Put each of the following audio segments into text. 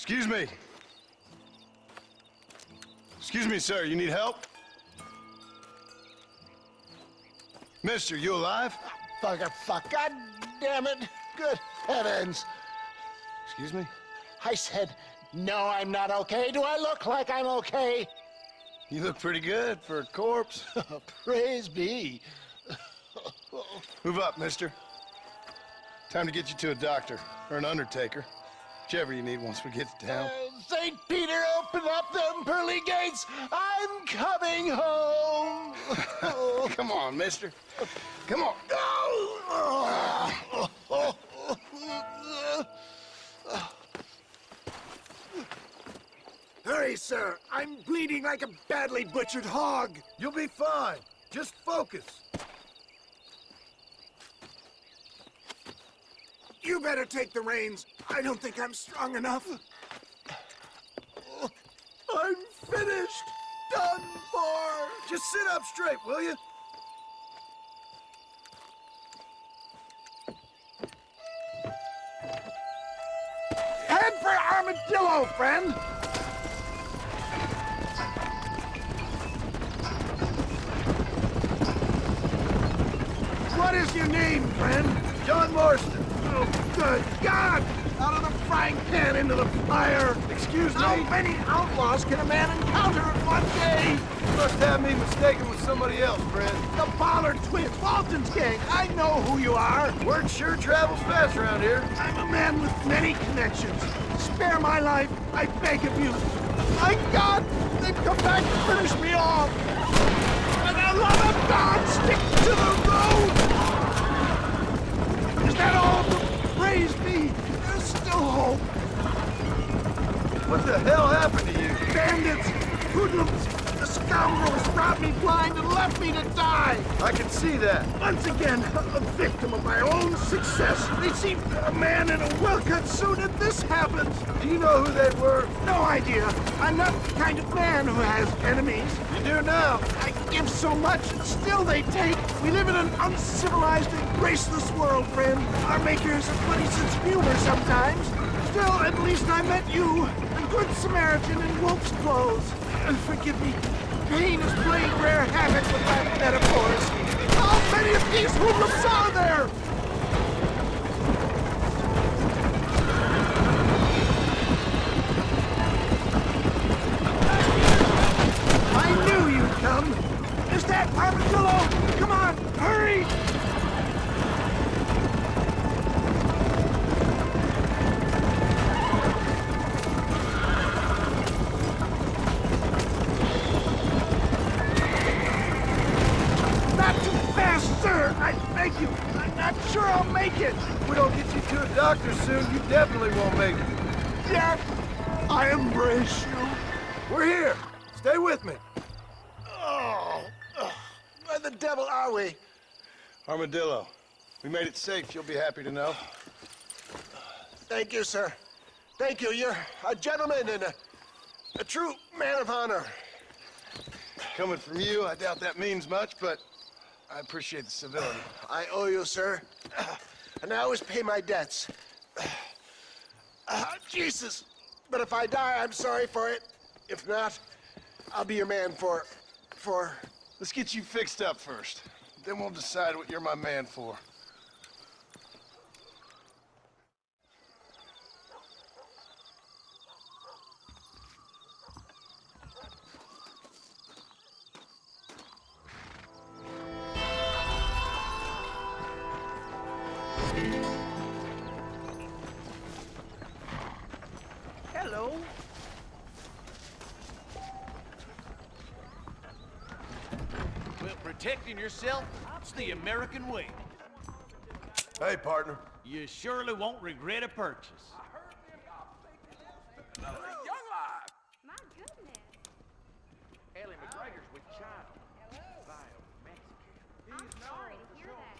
Excuse me. Excuse me, sir. You need help? Mister, you alive? Fuck. God damn it. Good heavens. Excuse me? I said, no, I'm not okay. Do I look like I'm okay? You look pretty good for a corpse. Praise be. Move up, mister. Time to get you to a doctor or an undertaker. Whichever you need once we get to town. St. Peter, open up them pearly gates. I'm coming home. Come on, mister. Come on. Hurry, sir. I'm bleeding like a badly butchered hog. You'll be fine. Just focus. You better take the reins. I don't think I'm strong enough. I'm finished. Done for. Just sit up straight, will you? Head for Armadillo, friend. What is your name, friend? John Marston. Oh, good God! Out of the frying pan into the fire! Excuse me? How many outlaws can a man encounter in one day? You must have me mistaken with somebody else, friend. The Pollard twins, Walton's gang. I know who you are. Word sure travels fast around here. I'm a man with many connections. Spare my life, I beg of you. My God, they've come back to finish me off. For the love of God, stick to the road! Is that all? Praise be. There's still hope. What the hell happened to you? Bandits, hoodlums, the scoundrels brought me blind and left me to die. I can see that. Once again, a victim of my own success. They seem a man in a well-cut suit, and this happens. Do you know who they were? No idea. I'm not the kind of man who has enemies. You do now. I give so much, and still they take. We live in an uncivilized and graceless world, friend. Our makers have funny sense of humor sometimes. Still, at least I met you, a good Samaritan in wolf's clothes. And forgive me, pain is playing rare havoc with my metaphors. How many of these hoodlums are there? I knew you'd come. Is that Armadillo? Come on, hurry! Not too fast, sir! I beg you. I'm not sure I'll make it. If we don't get you to a doctor soon, you definitely won't make it. Yet, I embrace you. We're here. Stay with me. Oh, where the devil are we? Armadillo. We made it safe, you'll be happy to know. Thank you, sir. Thank you. You're a gentleman and a true man of honor. Coming from you, I doubt that means much, but I appreciate the civility. I owe you, sir. And I always pay my debts. Jesus. But if I die, I'm sorry for it. If not, I'll be your man for... Let's get you fixed up first. Then we'll decide what you're my man for. Hello. Well, protecting yourself, it's the American way. Hey, partner. You surely won't regret a purchase. My goodness. Ellie McGregor's with child. I'm sorry to hear that.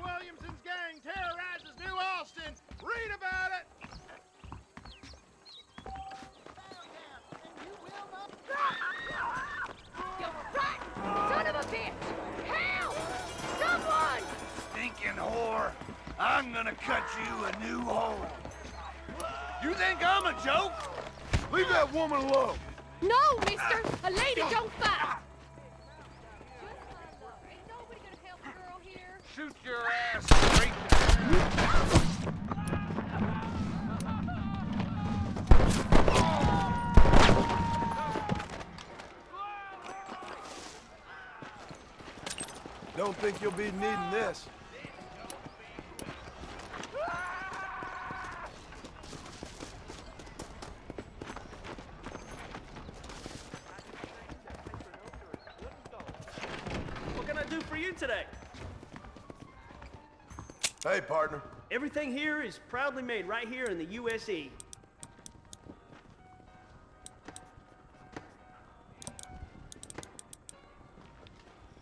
Williamson's gang terrorizes New Austin. Read about it. You rotten son of a bitch! Help! Someone! Stinking whore. I'm gonna cut you a new hole. You think I'm a joke? Leave that woman alone. No, mister! A lady don't fight! Ain't nobody gonna help the girl here. Shoot your ass straight. Don't think you'll be needing this. What can I do for you today? Hey, partner. Everything here is proudly made right here in the USA.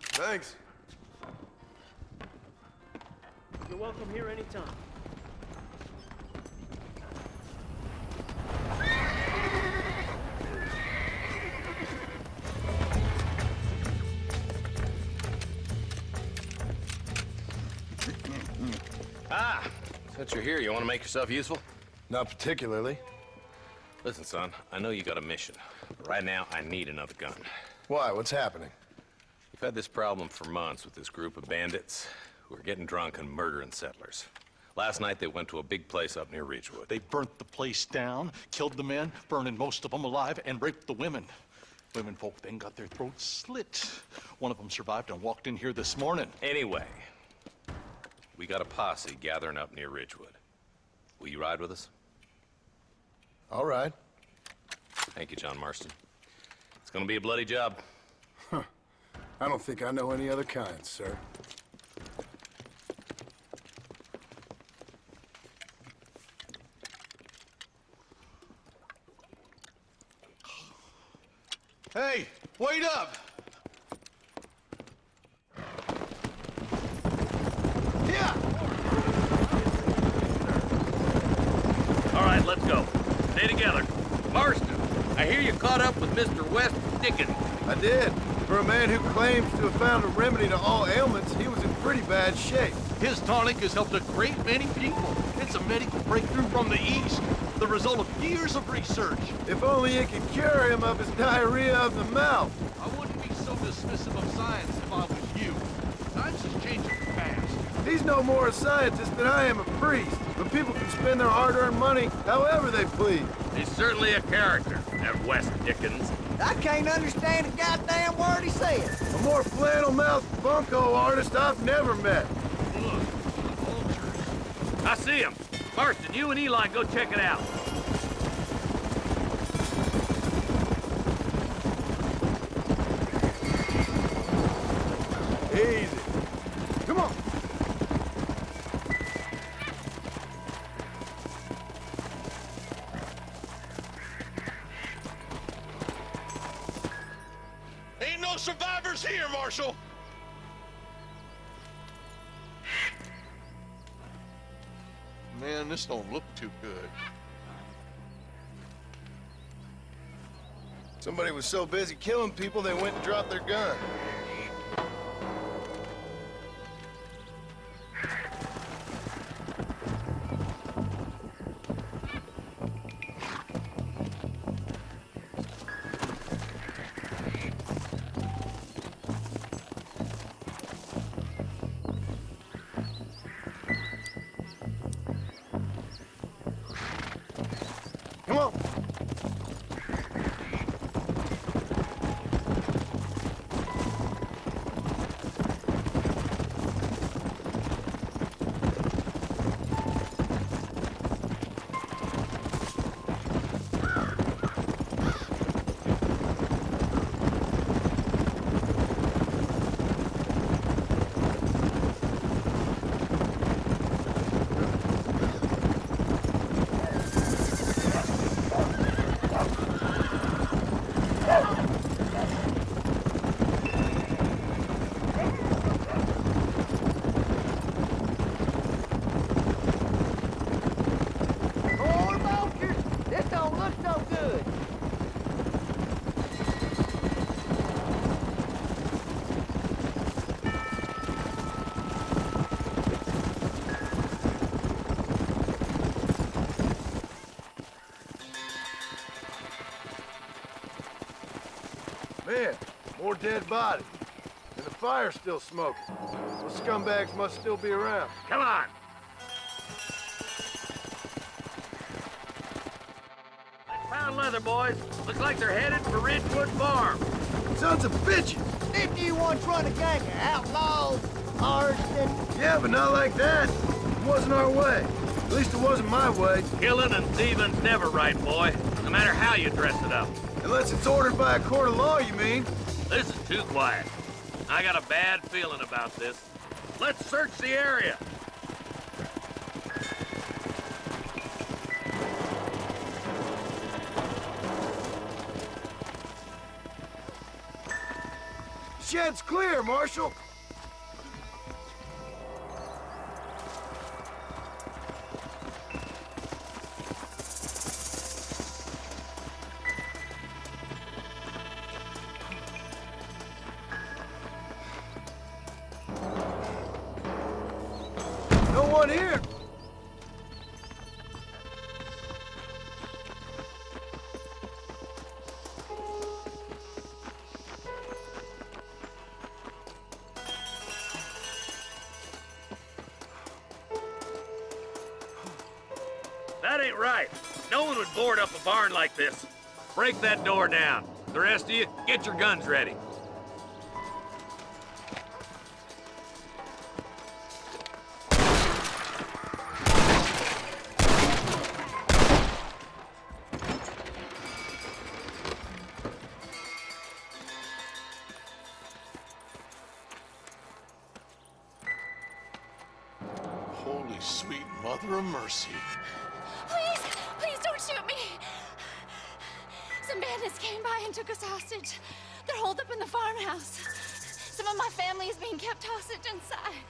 Thanks. You're welcome here anytime. Ah, since you're here, you want to make yourself useful? Not particularly. Listen, son, I know you got a mission, but right now I need another gun. Why? What's happening? We've had this problem for months with this group of bandits who are getting drunk and murdering settlers. Last night they went to a big place up near Ridgewood. They burnt the place down, killed the men, burning most of them alive, and raped the women. Women folk then got their throats slit. One of them survived and walked in here this morning. Anyway, we got a posse gathering up near Ridgewood. Will you ride with us? All right. Thank you, John Marston. It's gonna be a bloody job. I don't think I know any other kind, sir. Hey, wait up! Yeah. All right, let's go. Stay together. Marston, I hear you caught up with Mr. West Dickens. I did. For a man who claims to have found a remedy to all ailments, he was in pretty bad shape. His tonic has helped a great many people. It's a medical breakthrough from the East, the result of years of research. If only it could cure him of his diarrhea of the mouth. I wouldn't be so dismissive of science if I was you. Times is changing fast. He's no more a scientist than I am a priest. But people can spend their hard-earned money however they please. He's certainly a character, that West Dickens. I can't understand a goddamn word he says. A more flannel-mouthed bunco artist I've never met. Look, vultures. I see him. Marston, you and Eli go check it out. Easy. Come on. Ain't no survivors here, Marshal! Man, this don't look too good. Somebody was so busy killing people, they went and dropped their gun. Come on. more dead bodies. And the fire's still smoking. Those scumbags must still be around. Come on. Found leather, boys. Looks like they're headed for Ridgewood Farm. Sons of bitches! Didn't you once run a gang of outlaws? Arson? Yeah, but not like that. It wasn't our way. At least it wasn't my way. Killing and thieving's never right, boy. No matter how you dress it up. Unless it's ordered by a court of law, you mean? This is too quiet. I got a bad feeling about this. Let's search the area. Shed's clear, Marshal. No one here. That ain't right. No one would board up a barn like this. Break that door down. The rest of you, get your guns ready. Holy sweet mother of mercy. Please don't shoot me. Some bandits came by and took us hostage. They're holed up in the farmhouse. Some of my family is being kept hostage inside.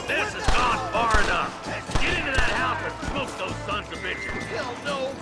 This has gone far enough. Get into that house and smoke those sons of bitches. Hell no!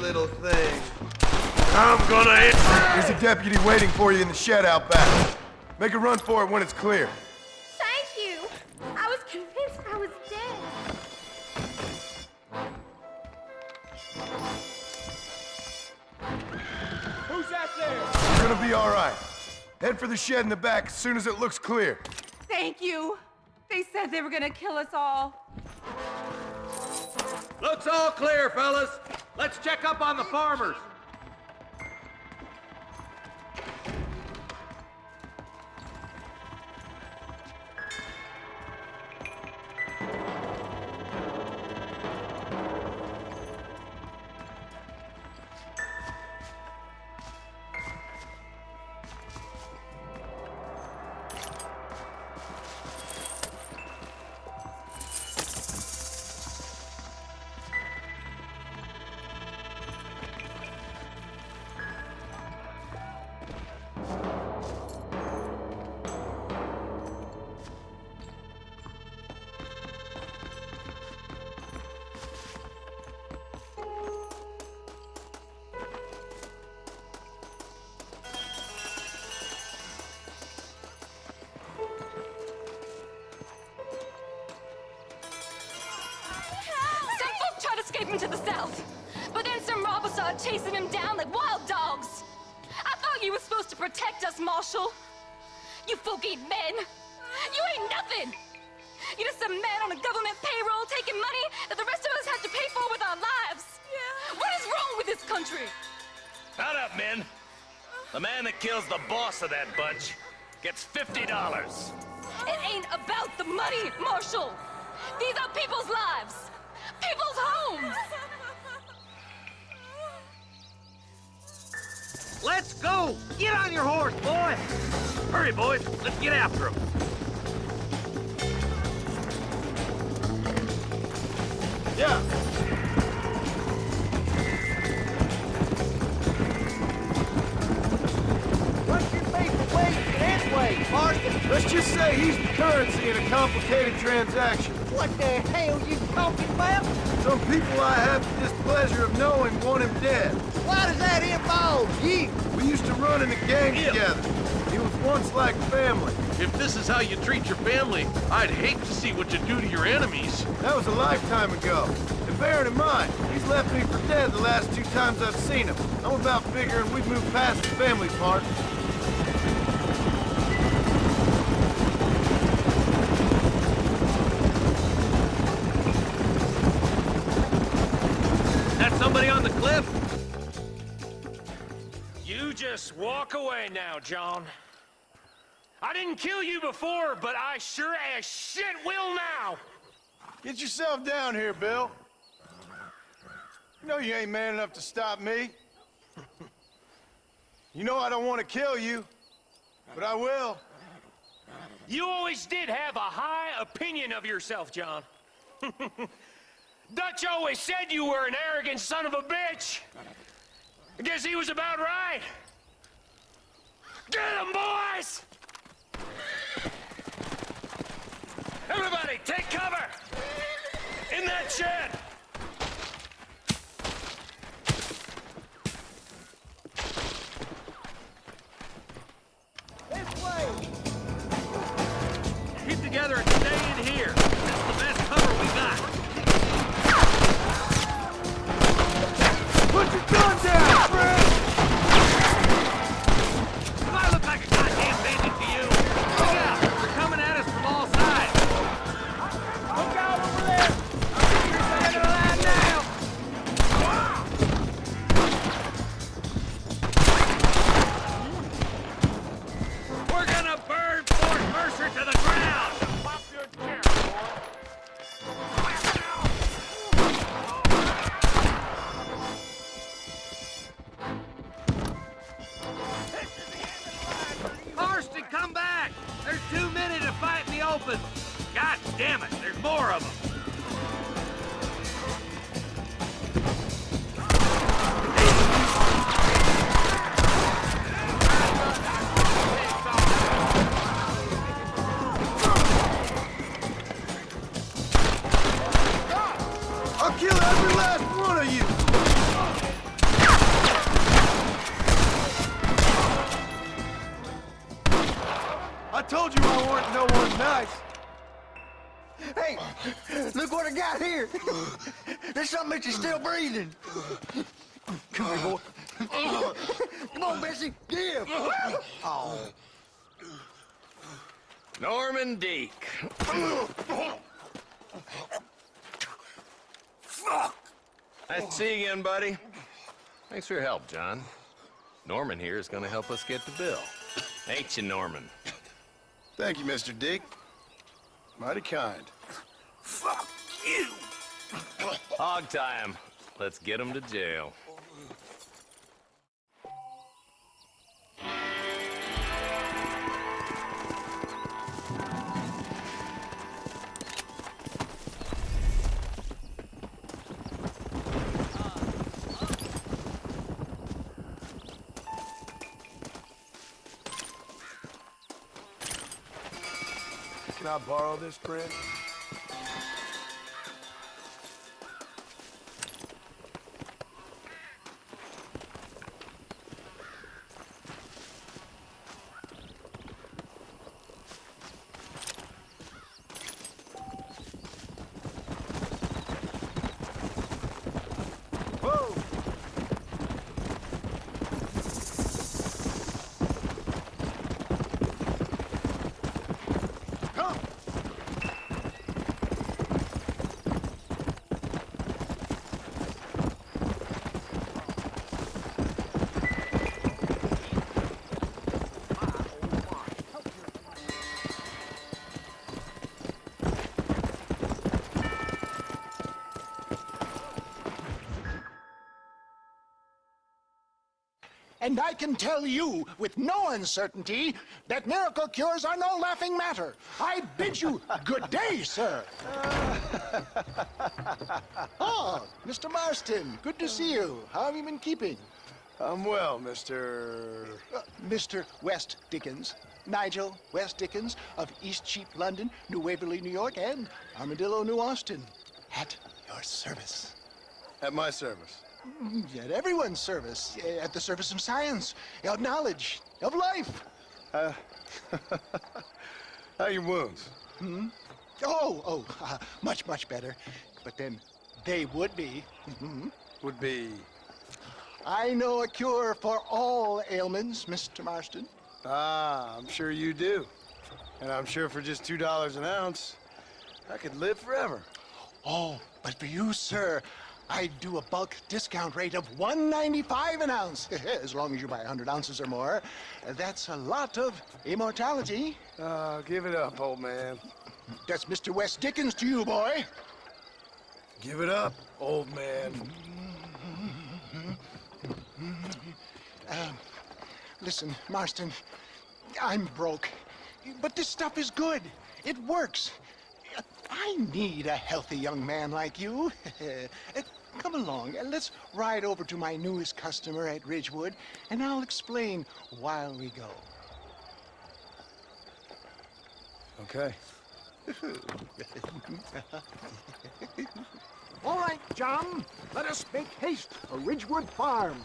Little thing. I'm gonna hit. There's a deputy waiting for you in the shed out back. Make a run for it when it's clear. Thank you. I was convinced I was dead. Who's that there? You're gonna be all right. Head for the shed in the back as soon as it looks clear. Thank you. They said they were gonna kill us all. Looks all clear, fellas. Let's check up on the farmers. To the south. But then some robbers started chasing him down like wild dogs. I thought you were supposed to protect us, Marshal. You folk ain't men. You ain't nothing. You're just a man on a government payroll taking money that the rest of us have to pay for with our lives. Yeah. What is wrong with this country? Shut up, men. The man that kills the boss of that bunch gets $50. It ain't about the money, Marshal. These are people's lives. people's homes! Let's go! Get on your horse, boy! Hurry, boys. Let's get after him. Yeah. What's your favorite way this way, Marston? Let's just say he's the currency in a complicated transaction. What the hell you talking about? Some people I have the displeasure of knowing want him dead. Why does that involve you? We used to run in a gang together. He was once like family. If this is how you treat your family, I'd hate to see what you do to your enemies. That was a lifetime ago. And bearing in mind, he's left me for dead the last 2 times I've seen him. I'm about figuring we've moved past the family part. That somebody on the cliff? You just walk away now, John. I didn't kill you before, but I sure as shit will now! Get yourself down here, Bill. You know you ain't man enough to stop me. You know I don't want to kill you, but I will. You always did have a high opinion of yourself, John. Dutch always said you were an arrogant son of a bitch. I guess he was about right. Get him, boys! Everybody, take cover! In that shed! This way. Keep together and stay in here. This is the best cover we got. Put your gun down, friend! Do I look like a goddamn bandit to you? Look out! They're coming at us from all sides. Look out over there. Get her line now. We're gonna burn Fort Mercer to the ground! Pop your chair, boy. Marston, come back! There's too many to fight in the open! God damn it, there's more of them! I'll kill every last one of you! I told you I weren't no one nice. Hey, look what I got here. There's something that you're still breathing. Come here, boy. Come on, Bessie, give. Oh. Norman Deek. Nice to see you again, buddy. Thanks for your help, John. Norman here is gonna help us get to Bill. Ain't you, Norman? Thank you, Mr. Dick. Mighty kind. Fuck you! Hog time. Let's get him to jail. Can I borrow this, friend? Whoa! Come! And I can tell you with no uncertainty that miracle cures are no laughing matter. I bid you good day, sir. Oh, Mr. Marston, good to see you. How have you been keeping? I'm well, Mr. Mr. West Dickens. Nigel West Dickens of East Cheap, London, New Waverly, New York, and Armadillo, New Austin. At your service. At my service. At everyone's service. At the service of science, of knowledge, of life. How are your wounds? Much, much better. But then they would be. Would be... I know a cure for all ailments, Mr. Marston. Ah, I'm sure you do. And I'm sure for just $2 an ounce, I could live forever. Oh, but for you, sir, I'd do a bulk discount rate of $1.95 an ounce, as long as you buy 100 ounces or more. That's a lot of immortality. Give it up, old man. That's Mr. West Dickens to you, boy. Give it up, old man. Listen, Marston, I'm broke, but this stuff is good. It works. I need a healthy young man like you. Come along, let's ride over to my newest customer at Ridgewood, and I'll explain while we go. Okay. All right, John, let us make haste for Ridgewood Farm.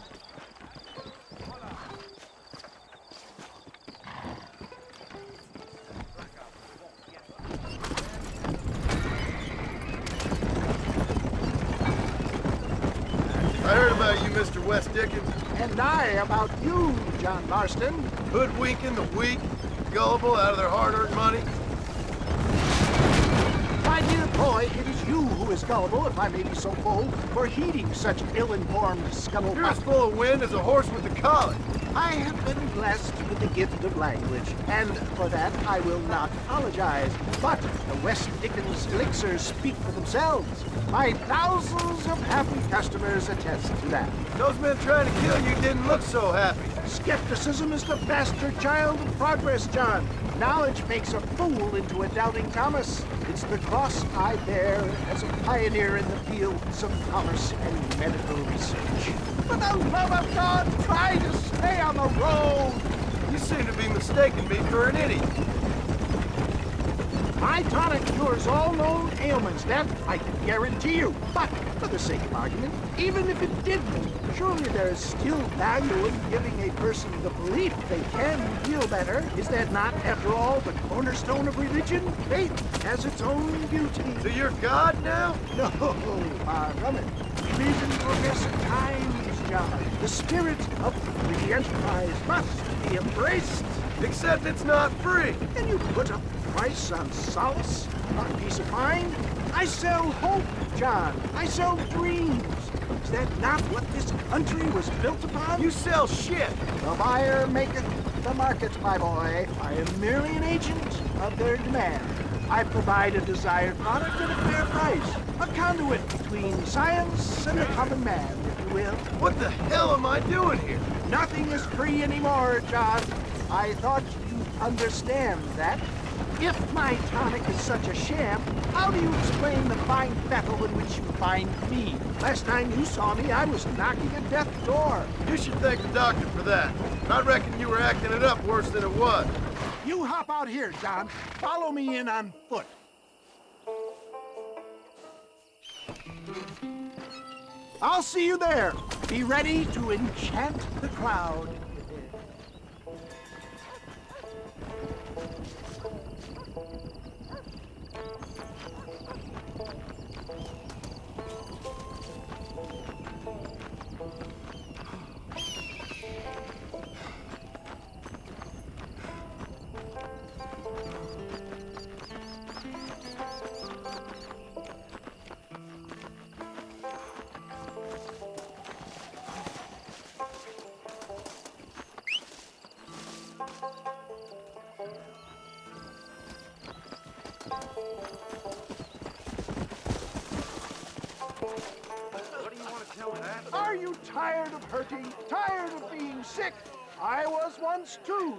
I heard about you, Mr. West Dickens. And I about you, John Marston. Hoodwinking the weak, gullible out of their hard-earned money. My dear boy, it is you who is gullible, if I may be so bold, for heeding such ill-informed scuttlebutt. You're as full of wind as a horse with the colic. I have been blessed with the gift of language, and for that I will not apologize. But the West Dickens elixirs speak for themselves. My thousands of happy customers attest to that. Those men trying to kill you didn't look so happy. Skepticism is the bastard child of progress, John. Knowledge makes a fool into a doubting Thomas. It's the cross I bear as a pioneer in the fields of commerce and medical research. For the love of God, try to stay on the road! You seem to be mistaking me for an idiot. My tonic cures all known ailments, that I can guarantee you. But, for the sake of argument, even if it didn't, surely there is still value in giving a person the belief they can feel better. Is that not, after all, the cornerstone of religion? Faith has its own beauty. So you're God now? No, far from it. Religion progressive times, John. The spirit of free enterprise must be embraced. Except it's not free. And you put a price on solace, on peace of mind? I sell hope, John. I sell dreams. Is that not what this country was built upon? You sell shit. The buyer maketh the market, my boy. I am merely an agent of their demand. I provide a desired product at a fair price. A conduit between science and the common man, if you will. What the hell am I doing here? Nothing is free anymore, John. I thought you'd understand that. If my tonic is such a sham, how do you explain the fine battle in which you find me? Last time you saw me, I was knocking at death's door. You should thank the doctor for that. I reckon you were acting it up worse than it was. You hop out here, John. Follow me in on foot. I'll see you there. Be ready to enchant the crowd. Are you tired of hurting? Tired of being getting sick. I was once too.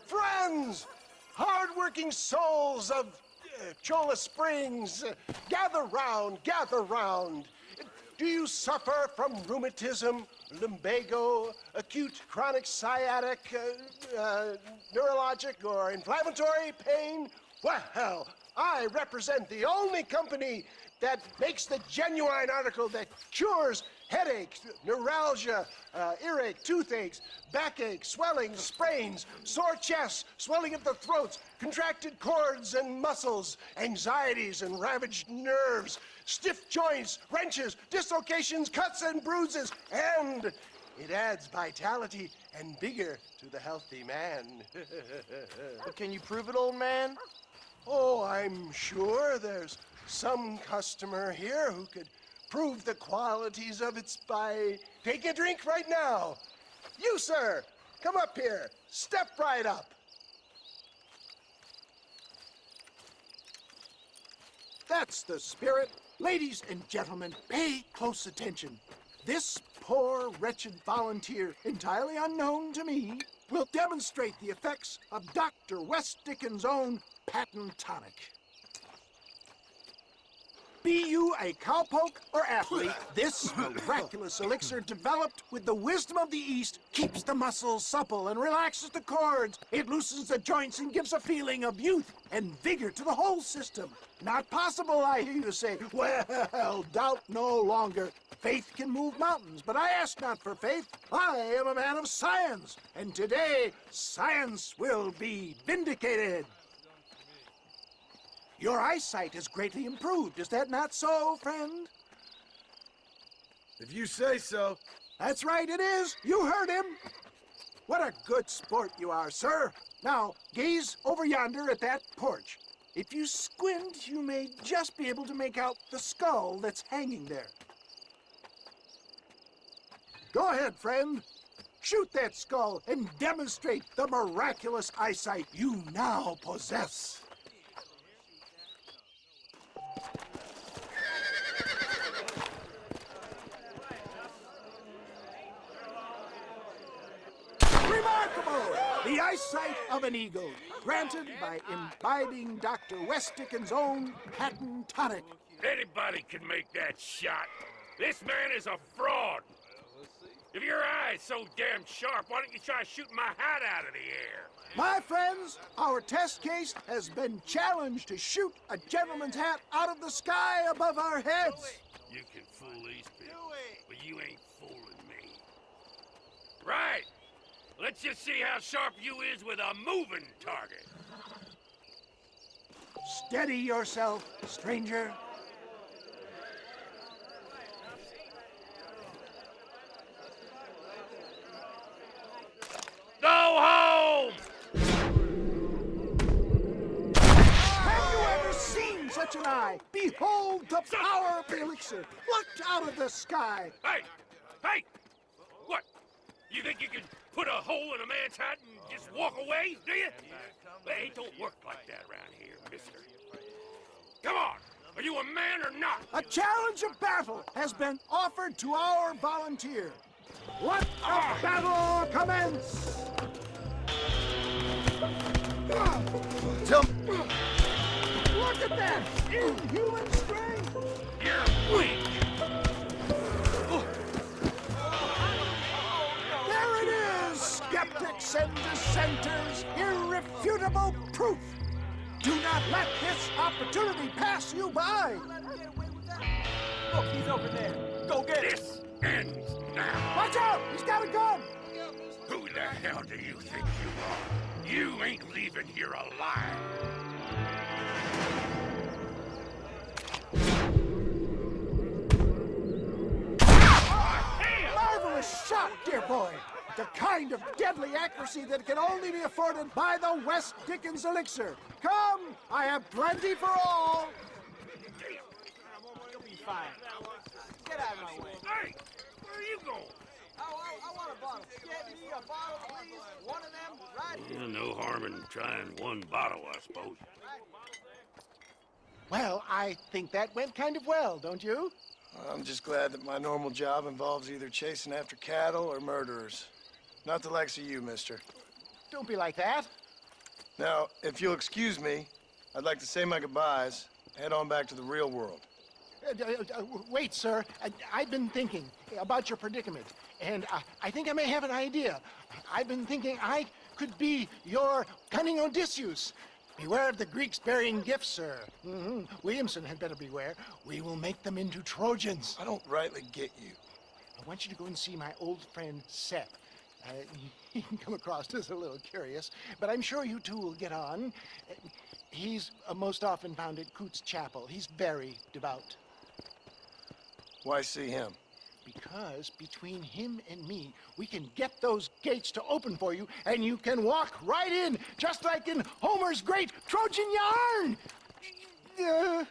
Friends, hard-working souls of Cholla Springs, gather round, gather round. Do you suffer from rheumatism, lumbago, acute chronic sciatic, neurologic, or inflammatory pain? Well, I represent the only company that makes the genuine article that cures headaches, neuralgia, earache, toothaches, backache, swelling, sprains, sore chests, swelling of the throats, contracted cords and muscles, anxieties and ravaged nerves, stiff joints, wrenches, dislocations, cuts and bruises, and it adds vitality and vigor to the healthy man. But can you prove it, old man? Oh, I'm sure there's some customer here who could prove the qualities of it by taking a drink right now. You, sir, come up here. Step right up. That's the spirit. Ladies and gentlemen, pay close attention. This poor, wretched volunteer, entirely unknown to me, will demonstrate the effects of Dr. West Dickens' own patent tonic. Be you a cowpoke or athlete, this miraculous elixir developed with the wisdom of the East keeps the muscles supple and relaxes the cords. It loosens the joints and gives a feeling of youth and vigor to the whole system. Not possible, I hear you say. Well, doubt no longer. Faith can move mountains, but I ask not for faith. I am a man of science, and today science will be vindicated. Your eyesight has greatly improved. Is that not so, friend? If you say so. That's right, it is. You heard him. What a good sport you are, sir. Now, gaze over yonder at that porch. If you squint, you may just be able to make out the skull that's hanging there. Go ahead, friend. Shoot that skull and demonstrate the miraculous eyesight you now possess. Remarkable! The eyesight of an eagle, granted by imbibing Dr. West Dickens' own patent tonic. Anybody can make that shot. This man is a fraud. If your eye's so damn sharp, why don't you try shooting my hat out of the air? My friends, our test case has been challenged to shoot a gentleman's hat out of the sky above our heads. You can fool these people, but you ain't fooling me. Right. Let's just see how sharp you is with a moving target. Steady yourself, stranger. Go home! Have you ever seen such an eye? Behold the power of the elixir, plucked out of the sky. Hey! Hey! What? You think you can put a hole in a man's hat and just walk away, do you? Hey, it don't work like that around here, mister. Come on! Are you a man or not? A challenge of battle has been offered to our volunteer. Let the battle commence! Jump! Look at that! Inhuman strength! You're weak! There it is! Skeptics and dissenters! Irrefutable proof! Do not let this opportunity pass you by! Look, he's over there. Go get it! This ends now! Watch out! He's got a gun! Who the hell do you think you are? You ain't leaving here alive! Marvelous shot, dear boy! The kind of deadly accuracy that can only be afforded by the West Dickens elixir. Come, I have plenty for all. You'll be fine. Get out of my way. Hey! Where are you going? I want a bottle. Get me a bottle, please. One of them right here. No harm in trying one bottle, I suppose. Well, I think that went kind of well, don't you? I'm just glad that my normal job involves either chasing after cattle or murderers. Not the likes of you, mister. Don't be like that. Now, if you'll excuse me, I'd like to say my goodbyes, head on back to the real world. Wait, sir. I've been thinking about your predicament, and I think I may have an idea. I've been thinking I could be your cunning Odysseus. Beware of the Greeks burying gifts, sir. Williamson had better beware. We will make them into Trojans. I don't rightly get you. I want you to go and see my old friend Seth. He can come across as a little curious, but I'm sure you two will get on. He's most often found at Coots Chapel. He's very devout. Why see him? Because between him and me, we can get those gates to open for you, and you can walk right in, just like in Homer's great Trojan yarn!